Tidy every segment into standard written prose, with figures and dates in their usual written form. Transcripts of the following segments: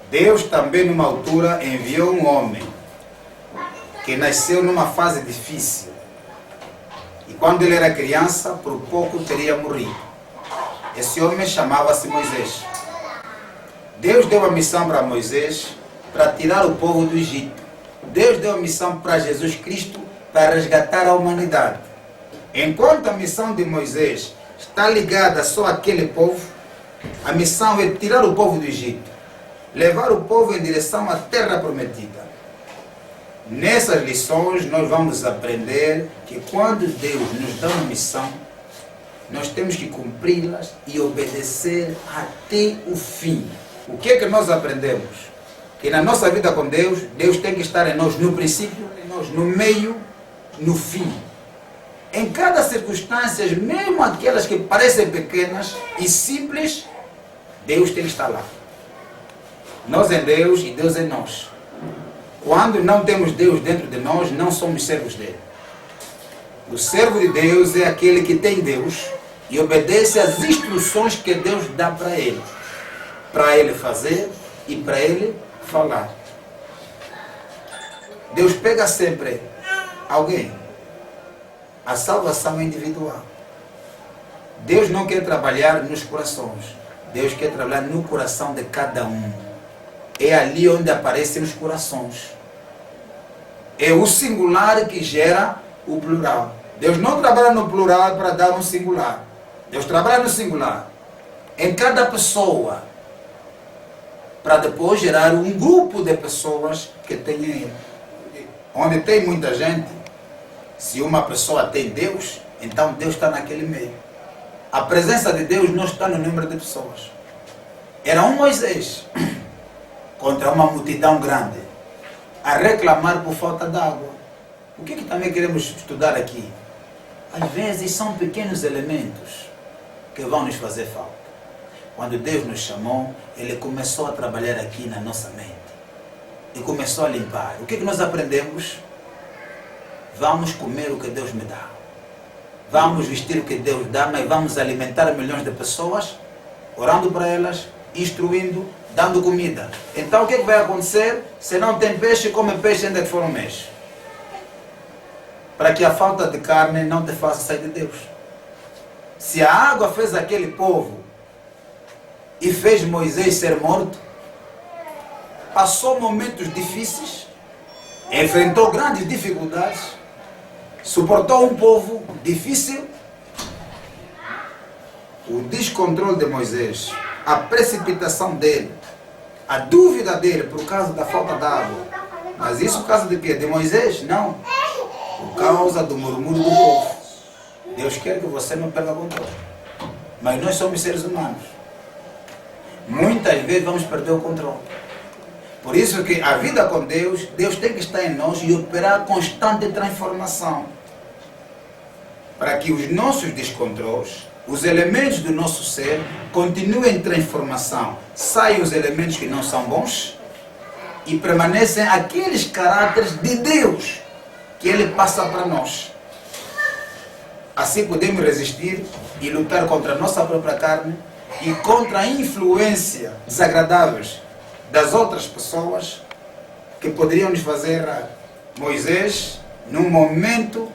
Deus também numa altura enviou um homem que nasceu numa fase difícil. E quando ele era criança, por pouco teria morrido. Esse homem chamava-se Moisés. Deus deu a missão para Moisés para tirar o povo do Egito. Deus deu a missão para Jesus Cristo para resgatar a humanidade. Enquanto a missão de Moisés está ligada só àquele povo, a missão é tirar o povo do Egito, levar o povo em direção à terra prometida. Nessas lições nós vamos aprender que quando Deus nos dá uma missão, nós temos que cumpri-las e obedecer até o fim. O que é que nós aprendemos? Que na nossa vida com Deus, Deus tem que estar em nós no princípio, em nós no meio, no fim. Em cada circunstância, mesmo aquelas que parecem pequenas e simples, Deus tem que estar lá. Nós em Deus e Deus em nós. Quando não temos Deus dentro de nós, não somos servos dele. O servo de Deus é aquele que tem Deus e obedece às instruções que Deus dá para ele fazer e para ele falar. Deus pega sempre alguém. A salvação é individual. Deus não quer trabalhar nos corações. Deus quer trabalhar no coração de cada um. É ali onde aparecem os corações. É o singular que gera o plural. Deus não trabalha no plural para dar um singular. Deus trabalha no singular. Em cada pessoa. Para depois gerar um grupo de pessoas que tenham Ele. Onde tem muita gente, se uma pessoa tem Deus, então Deus está naquele meio. A presença de Deus não está no número de pessoas. Era um Moisés contra uma multidão grande a reclamar por falta d'água. O que também queremos estudar aqui? Às vezes são pequenos elementos que vão nos fazer falta. Quando Deus nos chamou, Ele começou a trabalhar aqui na nossa mente. E começou a limpar. O que nós aprendemos? Vamos comer o que Deus me dá. Vamos vestir o que Deus dá, mas vamos alimentar milhões de pessoas, orando para elas, instruindo, dando comida. Então o que vai acontecer? Se não tem peixe, come peixe ainda que for um mês. Para que a falta de carne não te faça sair de Deus. Se a água fez aquele povo e fez Moisés ser morto, passou momentos difíceis, enfrentou grandes dificuldades, suportou um povo difícil. O descontrole de Moisés, a precipitação dele, a dúvida dele por causa da falta d'água. Mas isso por causa de quê? De Moisés? Não. Por causa do murmúrio do povo. Deus quer que você não perca o controle. Mas nós somos seres humanos. Muitas vezes vamos perder o controle. Por isso que a vida com Deus, Deus tem que estar em nós e operar constante transformação. Para que os nossos descontroles, os elementos do nosso ser, continuem em transformação. Saiam os elementos que não são bons e permanecem aqueles caráteres de Deus que Ele passa para nós. Assim podemos resistir e lutar contra a nossa própria carne e contra a influência desagradáveis das outras pessoas que poderiam nos fazer errar. Moisés, num momento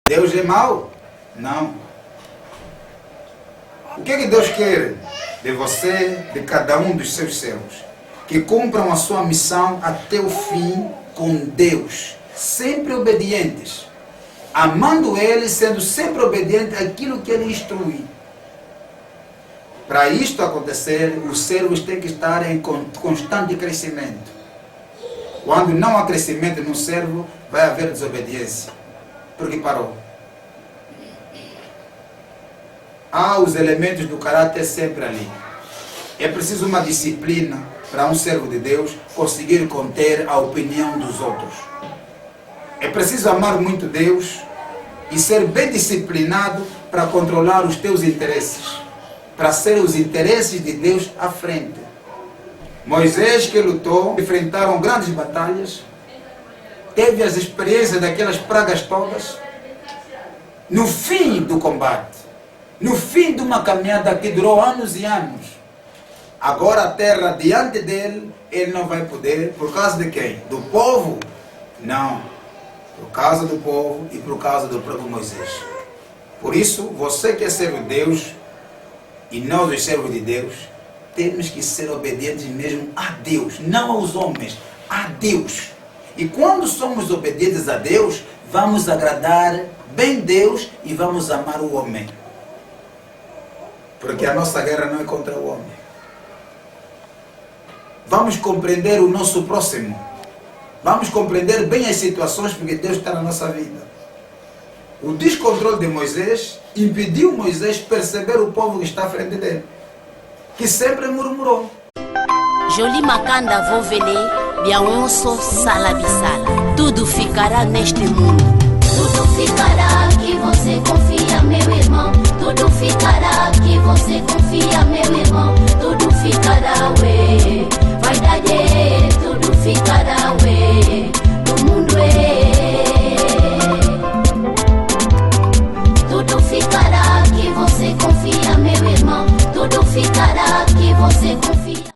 Deus é mau? Não. O que é que Deus quer de você, de cada um dos seus servos? Que cumpram a sua missão até o fim com Deus, sempre obedientes, amando Ele, sendo sempre obediente àquilo que Ele instrui. Para isto acontecer, os servos têm que estar em constante crescimento. Quando não há crescimento no servo, vai haver desobediência, porque parou. Há os elementos do caráter sempre ali. É preciso uma disciplina para um servo de Deus conseguir conter a opinião dos outros. É preciso amar muito Deus e ser bem disciplinado para controlar os teus interesses, para ser os interesses de Deus à frente. Moisés, que lutou, enfrentaram grandes batalhas, teve as experiências daquelas pragas todas. No fim do combate, no fim de uma caminhada que durou anos e anos, agora a terra diante dele, ele não vai poder, por causa de quem? Do povo? Não, por causa do povo e por causa do próprio Moisés. Por isso, você que é servo de Deus, e nós os servos de Deus, temos que ser obedientes mesmo a Deus, não aos homens, a Deus. E quando somos obedientes a Deus, vamos agradar bem Deus e vamos amar o homem. Porque a nossa guerra não é contra o homem. Vamos compreender o nosso próximo. Vamos compreender bem as situações, porque Deus está na nossa vida. O descontrole de Moisés impediu Moisés perceber o povo que está à frente dele, que sempre murmurou. Joli Makanda Vovele, Biaonso Salabisala. Tudo ficará neste mundo.